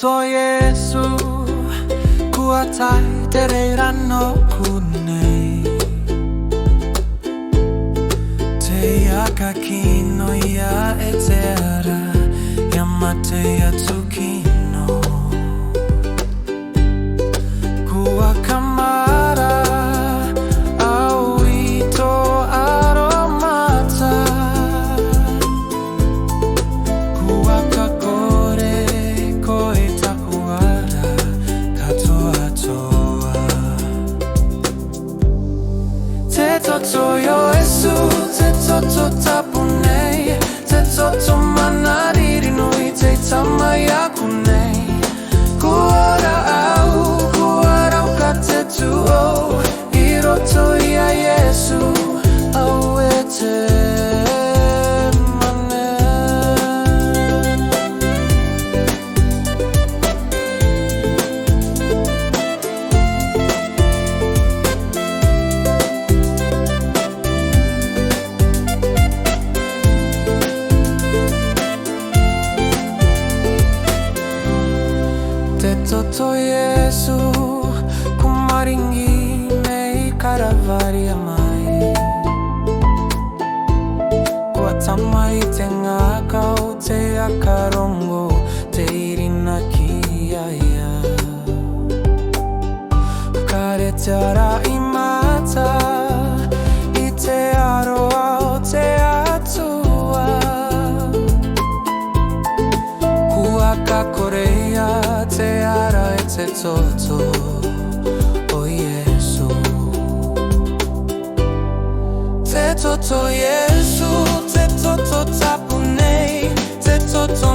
toto Yesu kuatai tereiranno kunne te akakino ya etera yamate ya tsukino kuakamara auito aromata kuakakore koita uara katoa toa te toto Yesu te toto tapunei te toto manariri nui te tamaya kunei kuara au kate tuo iroto ya Yesu au ete mane te toto Yesu kumaringi nei karavaria mai kuatamai te ngakau te akarongo te irina kiaia kare te ara imata i te aroa o te atua kuakakorea te ara e te toto o Yesu te toto Yesu te toto tapunei te toto